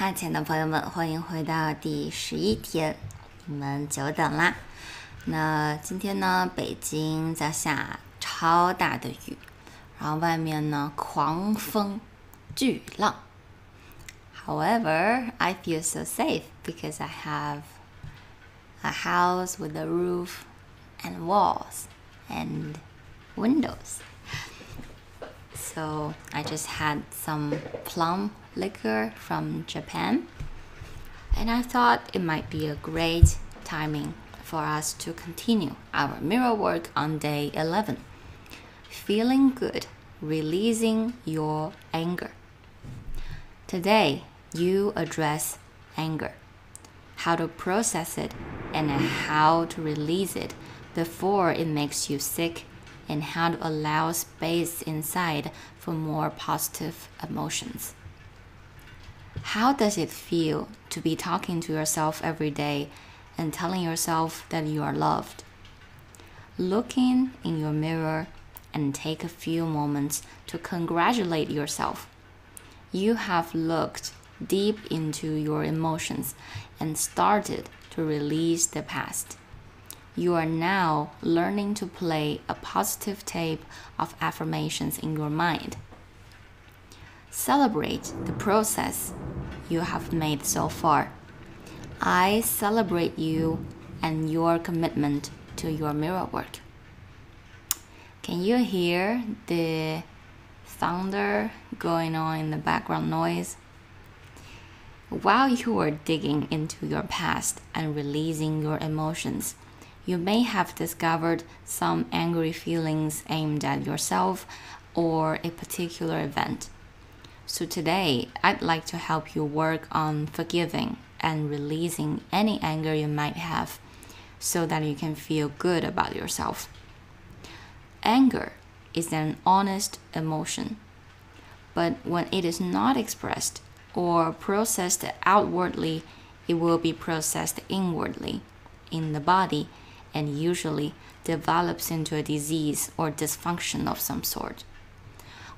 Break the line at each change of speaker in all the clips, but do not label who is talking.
嗨，亲爱的朋友们，欢迎回到第11天，你们久等啦。那今天呢，北京在下超大的雨，然后外面呢狂风巨浪。However, I feel so safe because I have a house with a roof and walls and windows. So I just had some plum liquor from Japan, and I thought it might be a great timing for us to continue our mirror work on day 11. Feeling good, releasing your anger. Today, you address anger, how to process it, and how to release it before it makes you sick, and how to allow space inside for more positive emotions. How does it feel to be talking to yourself every day and telling yourself that you are loved? Looking in your mirror and take a few moments to congratulate yourself. You have looked deep into your emotions and started to release the past. You are now learning to play a positive tape of affirmations in your mind. Celebrate the process you have made so far. I celebrate you and your commitment to your mirror work. Can you hear the thunder going on in the background noise? While you are digging into your past and releasing your emotions, you may have discovered some angry feelings aimed at yourself or a particular event. So today, I'd like to help you work on forgiving and releasing any anger you might have so that you can feel good about yourself. Anger is an honest emotion, but when it is not expressed or processed outwardly, it will be processed inwardly in the body and usually develops into a disease or dysfunction of some sort.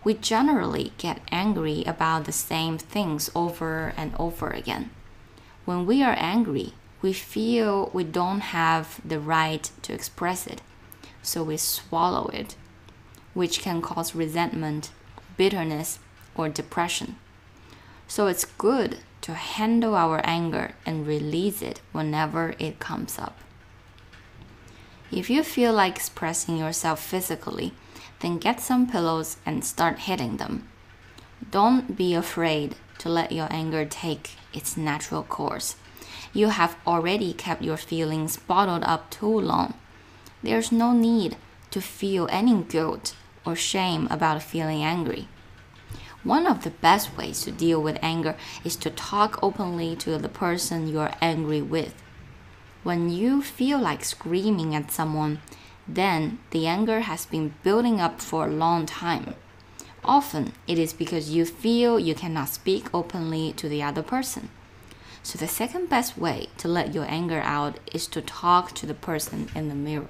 We generally get angry about the same things over and over again. When we are angry, we feel we don't have the right to express it, so we swallow it, which can cause resentment, bitterness, or depression. So it's good to handle our anger and release it whenever it comes up. If you feel like expressing yourself physically, then get some pillows and start hitting them. Don't be afraid to let your anger take its natural course. You have already kept your feelings bottled up too long. There's no need to feel any guilt or shame about feeling angry. One of the best ways to deal with anger is to talk openly to the person you're angry with. When you feel like screaming at someone, then the anger has been building up for a long time. Often, it is because you feel you cannot speak openly to the other person. So the second best way to let your anger out is to talk to the person in the mirror.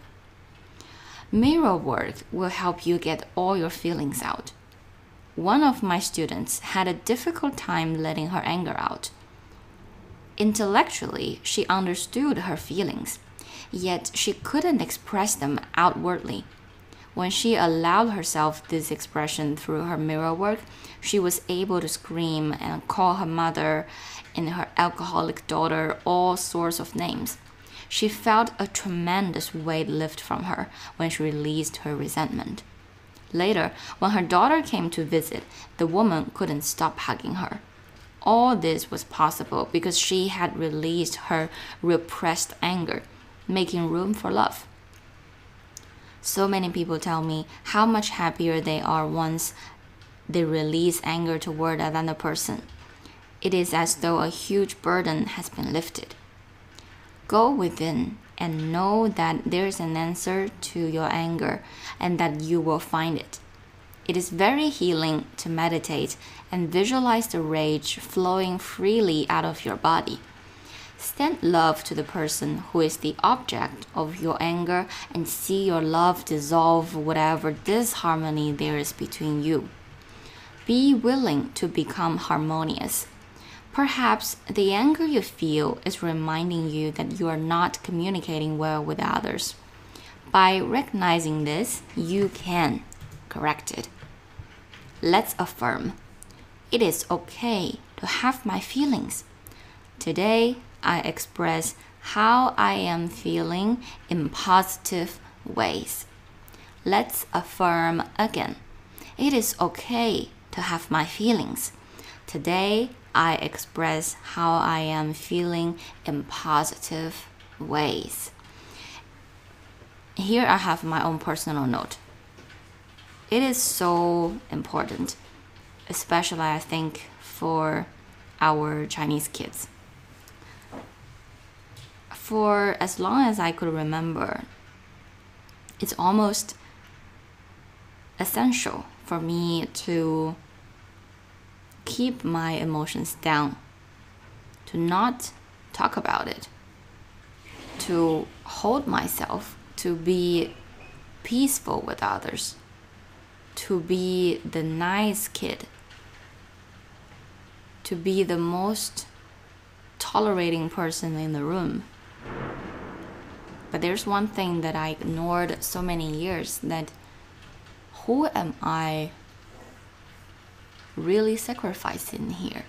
Mirror work will help you get all your feelings out. One of my students had a difficult time letting her anger out. Intellectually, she understood her feelings, yet she couldn't express them outwardly. When she allowed herself this expression through her mirror work, she was able to scream and call her mother and her alcoholic daughter all sorts of names. She felt a tremendous weight lift from her when she released her resentment. Later, when her daughter came to visit, the woman couldn't stop hugging her. All this was possible because she had released her repressed anger, making room for love. So many people tell me how much happier they are once they release anger toward another person. It is as though a huge burden has been lifted. Go within and know that there is an answer to your anger and that you will find it. It is very healing to meditate and visualize the rage flowing freely out of your body. Send love to the person who is the object of your anger and see your love dissolve whatever disharmony there is between you. Be willing to become harmonious. Perhaps the anger you feel is reminding you that you are not communicating well with others. By recognizing this, you can correct it. Let's affirm. It is okay to have my feelings. Today, I express how I am feeling in positive ways. Let's affirm again. It is okay to have my feelings. Today, I express how I am feeling in positive ways. Here I have my own personal note. It is so important, especially I think for our Chinese kids. For as long as I could remember, it's almost essential for me to keep my emotions down, to not talk about it, to hold myself, to be peaceful with others, to be the nice kid, to be the most tolerating person in the room. But there's one thing that I ignored so many years, that who am I really sacrificing here?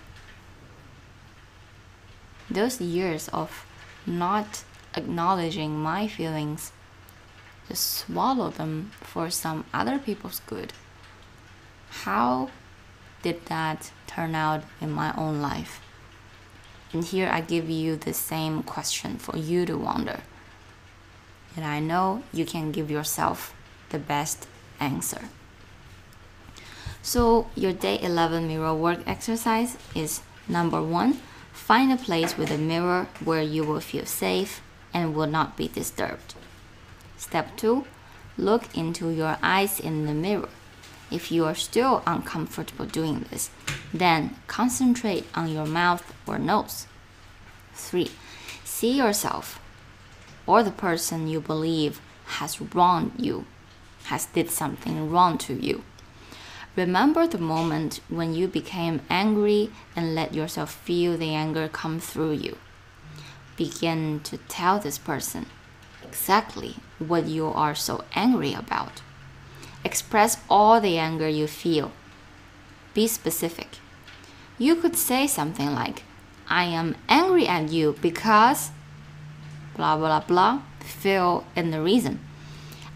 Those years of not acknowledging my feelings, just swallow them for some other people's good. How did that turn out in my own life? And here I give you the same question for you to wonder. And I know you can give yourself the best answer. So your day 11 mirror work exercise is number 1, find a place with a mirror where you will feel safe and will not be disturbed. Step 2, look into your eyes in the mirror. If you are still uncomfortable doing this, then concentrate on your mouth or nose. 3, see yourself or the person you believe has wronged you, has did something wrong to you. Remember the moment when you became angry and let yourself feel the anger come through you. Begin to tell this person exactly what you are so angry about. Express all the anger you feel. Be specific. You could say something like, I am angry at you because blah blah blah, fill in the reason.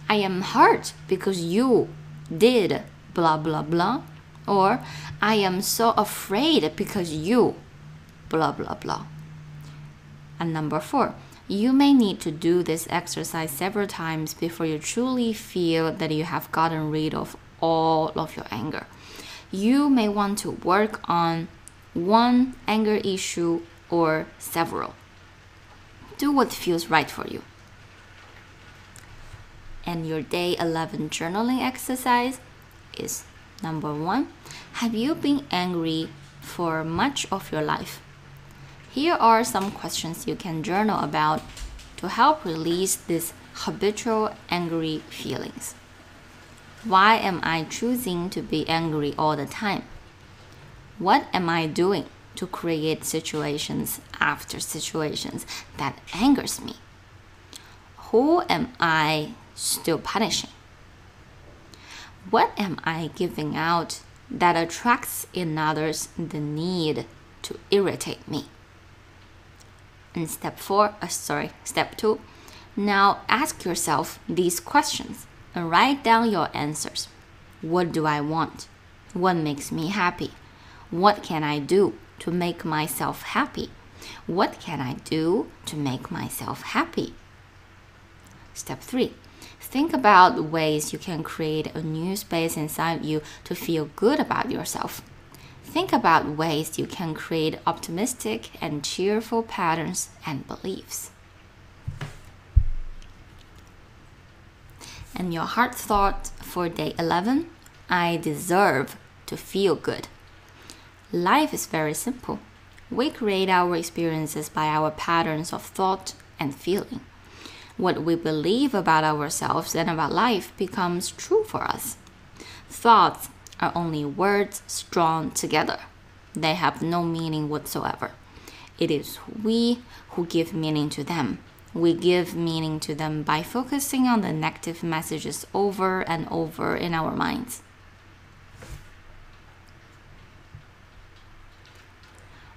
I am hurt because you did blah blah blah, or I am so afraid because you blah blah blah. And number 4, you may need to do this exercise several times before you truly feel that you have gotten rid of all of your anger. You may want to work on one anger issue or several. Do what feels right for you. And your day 11 journaling exercise is number 1. Have you been angry for much of your life? Here are some questions you can journal about to help release these habitual angry feelings. Why am I choosing to be angry all the time? What am I doing to create situations after situations that angers me? Who am I still punishing? What am I giving out that attracts in others the need to irritate me? And step 2, now ask yourself these questions and write down your answers. What do I want? What makes me happy? What can I do to make myself happy? What can I do to make myself happy? Step 3, think about ways you can create a new space inside you to feel good about yourself. Think about ways you can create optimistic and cheerful patterns and beliefs. And your heart thought for day 11, I deserve to feel good. Life is very simple. We create our experiences by our patterns of thought and feeling. What we believe about ourselves and about life becomes true for us. Thoughts are only words strung together. They have no meaning whatsoever. It is we who give meaning to them. We give meaning to them by focusing on the negative messages over and over in our minds.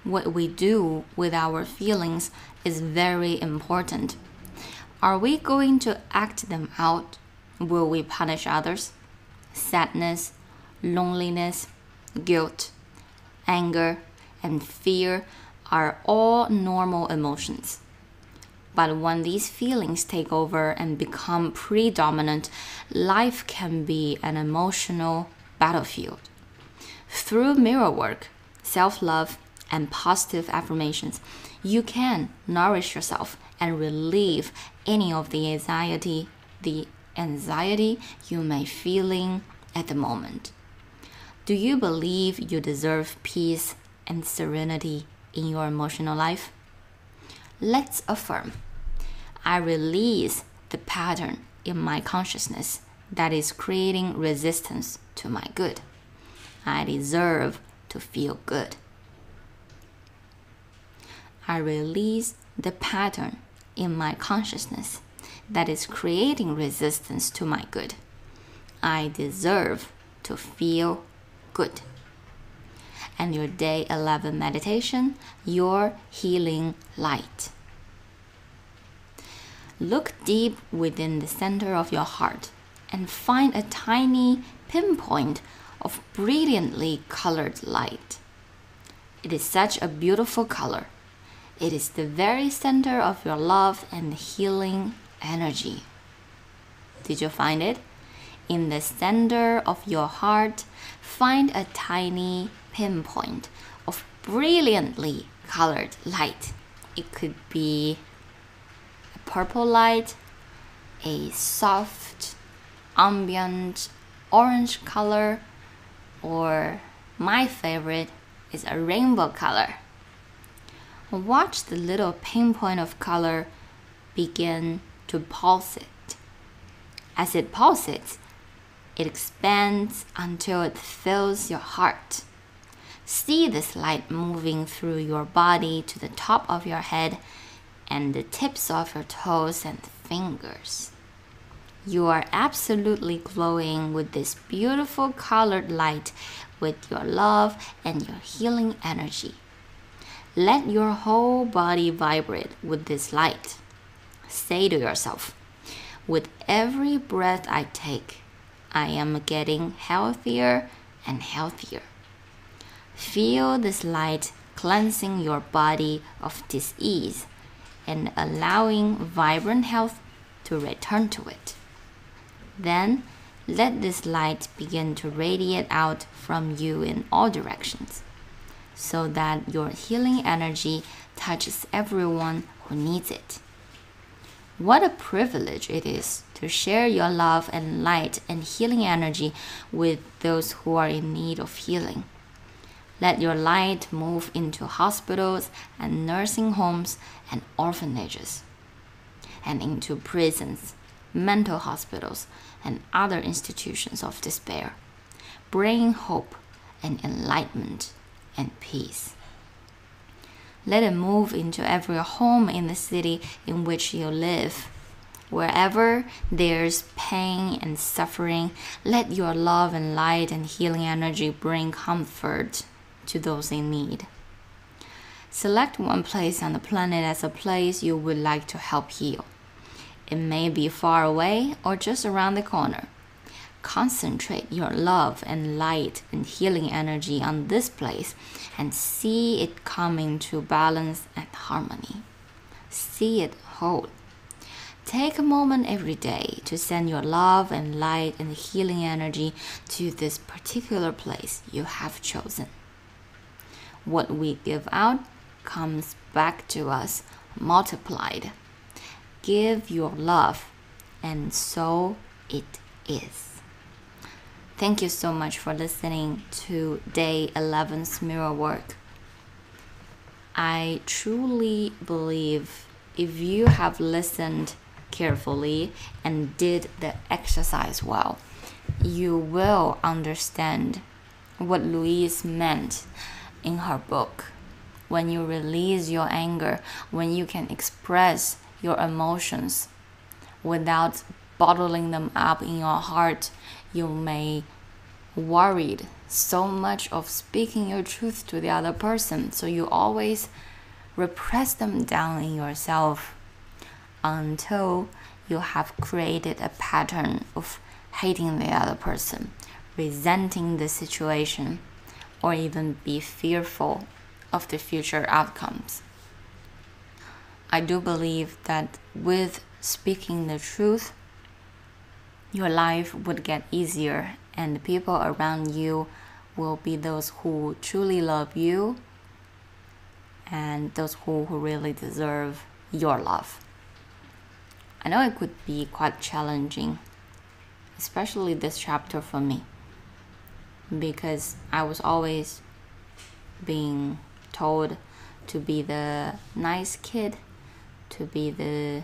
What we do with our feelings is very important. Are we going to act them out? Will we punish others? Sadness, loneliness, guilt, anger, and fear are all normal emotions. But when these feelings take over and become predominant, life can be an emotional battlefield. Through mirror work, self-love, and positive affirmations, you can nourish yourself and relieve any of the anxiety you may feeling at the moment. Do you believe you deserve peace and serenity in your emotional life? Let's affirm. I release the pattern in my consciousness that is creating resistance to my good. I deserve to feel good. I release the pattern in my consciousness that is creating resistance to my good. I deserve to feel good. And your day 11 meditation, your healing light. Look deep within the center of your heart and find a tiny pinpoint of brilliantly colored light. It is such a beautiful color. It is the very center of your love and healing energy. Did you find it? In the center of your heart, find a tiny pinpoint of brilliantly colored light. It could be a purple light, a soft, ambient orange color, or my favorite is a rainbow color. Watch the little pinpoint of color begin to pulsate. As it pulsates, it expands until it fills your heart. See this light moving through your body to the top of your head and the tips of your toes and fingers. You are absolutely glowing with this beautiful colored light with your love and your healing energy. Let your whole body vibrate with this light. Say to yourself, with every breath I take, I am getting healthier and healthier. Feel this light cleansing your body of disease and allowing vibrant health to return to it. Then, let this light begin to radiate out from you in all directions, so that your healing energy touches everyone who needs it. What a privilege it is to share your love and light and healing energy with those who are in need of healing. Let your light move into hospitals and nursing homes and orphanages, and into prisons, mental hospitals, and other institutions of despair, bringing hope and enlightenment and peace. Let it move into every home in the city in which you live. Wherever there's pain and suffering, let your love and light and healing energy bring comfort to those in need. Select one place on the planet as a place you would like to help heal. It may be far away or just around the corner. Concentrate your love and light and healing energy on this place and see it come into balance and harmony. See it whole. Take a moment every day to send your love and light and healing energy to this particular place you have chosen. What we give out comes back to us multiplied. Give your love, and so it is. Thank you so much for listening to Day 11's mirror work. I truly believe if you have listened carefully and did the exercise well, you will understand what Louise meant in her book. When you release your anger, when you can express your emotions without bottling them up in your heart, you may worried so much of speaking your truth to the other person, so you always repress them down in yourself until you have created a pattern of hating the other person, resenting the situation, or even be fearful of the future outcomes. I do believe that with speaking the truth, your life would get easier and the people around you will be those who truly love you and those who really deserve your love. I know it could be quite challenging, especially this chapter for me, because I was always being told to be the nice kid, to be the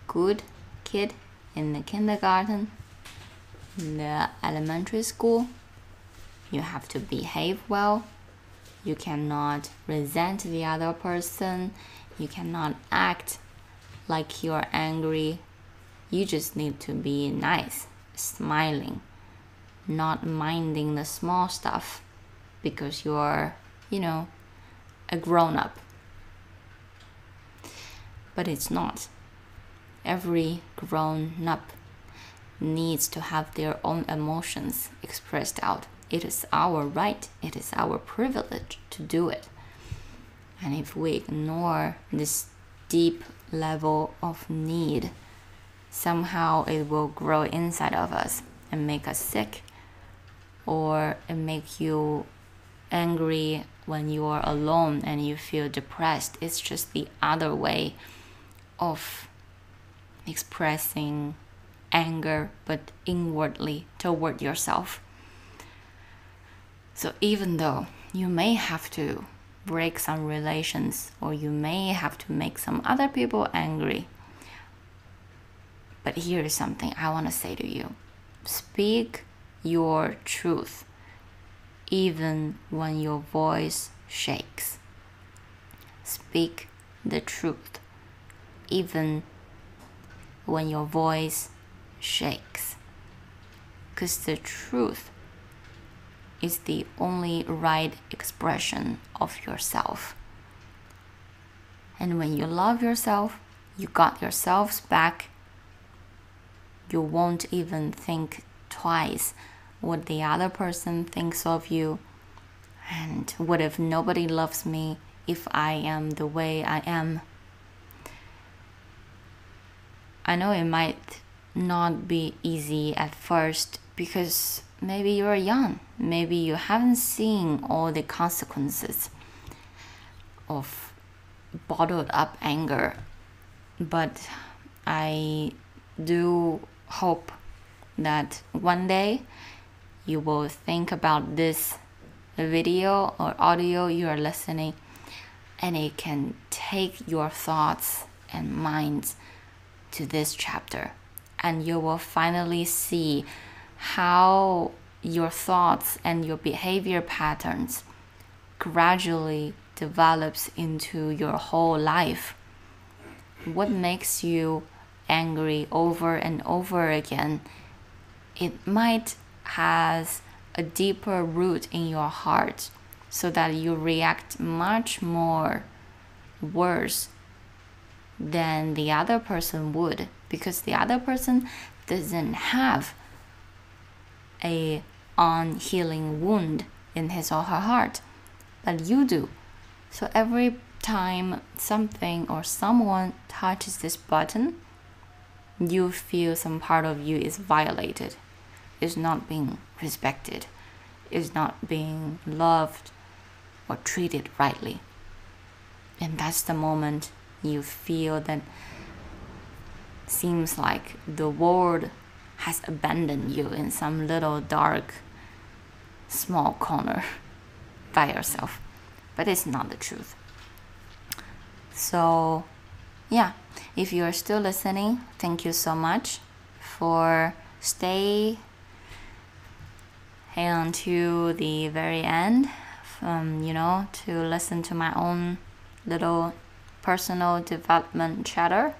good kid in the kindergarten, in the elementary school. You have to behave well. You cannot resent the other person. You cannot act like you're angry. You just need to be nice, smiling, not minding the small stuff because you're, a grown-up. But it's not. Every grown-up needs to have their own emotions expressed out. It is our right, it is our privilege to do it. And if we ignore this deep level of need, somehow it will grow inside of us and make us sick, or it make you angry when you are alone and you feel depressed. It's just the other way of expressing anger, but inwardly toward yourself. So even though you may have to break some relations, or you may have to make some other people angry, but here is something I want to say to you. Speak your truth, even when your voice shakes. Speak the truth, even when your voice shakes. Because the truth is the only right expression of yourself. And when you love yourself, you got yourselves back, you won't even think twice what the other person thinks of you, and what if nobody loves me if I am the way I am. I know it might not be easy at first because maybe you're young, maybe you haven't seen all the consequences of bottled up anger, but I do hope that one day you will think about this video or audio you are listening, and it can take your thoughts and minds to this chapter, and you will finally see how your thoughts and your behavior patterns gradually develops into your whole life. What makes you angry over and over again, it might has a deeper root in your heart, so that you react much more worse than the other person would, because the other person doesn't have a unhealing wound in his or her heart, but you do. So every time something or someone touches this button, you feel some part of you is violated, is not being respected, is not being loved or treated rightly. And that's the moment you feel that seems like the world has abandoned you in some little dark, small corner by yourself. But it's not the truth. So, yeah, if you're still listening, thank you so much for staying until the very end, to listen to my own little personal development chatter.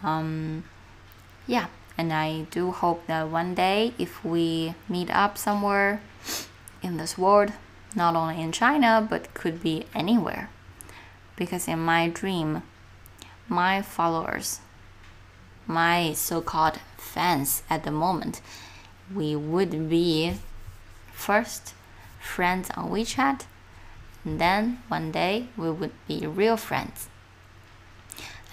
Yeah, and I do hope that one day if we meet up somewhere in this world, not only in China, but could be anywhere. Because in my dream, my followers, my so-called fans at the moment, we would be first friends on WeChat, and then one day we would be real friends.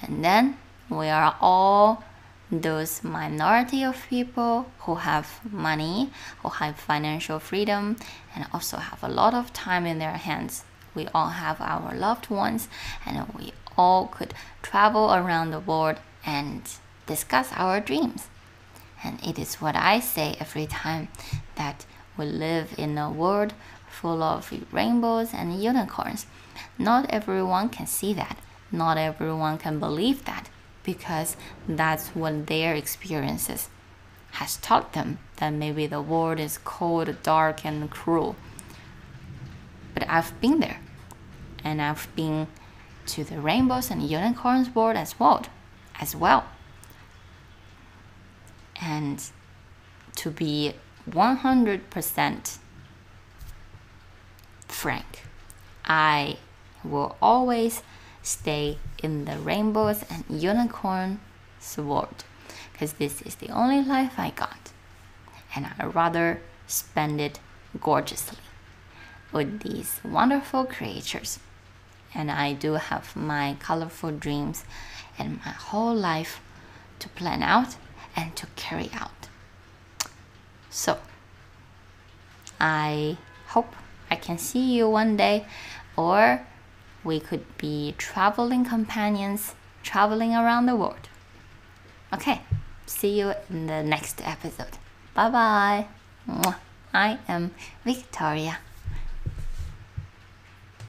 And then we are all those minority of people who have money, who have financial freedom, and also have a lot of time in their hands. We all have our loved ones, and we all could travel around the world and discuss our dreams. And it is what I say every time, that we live in a world full of rainbows and unicorns. Not everyone can see that. Not everyone can believe that, because that's what their experiences has taught them, that maybe the world is cold, dark, and cruel. But I've been there, and I've been to the rainbows and unicorns world as well. And to be 100% frank, I will always stay in the rainbows and unicorns world, because this is the only life I got, and I'd rather spend it gorgeously with these wonderful creatures. And I do have my colorful dreams and my whole life to plan out and to carry out. So I hope I can see you one day, or we could be traveling companions, traveling around the world. Okay, see you in the next episode. Bye bye. I am Victoria.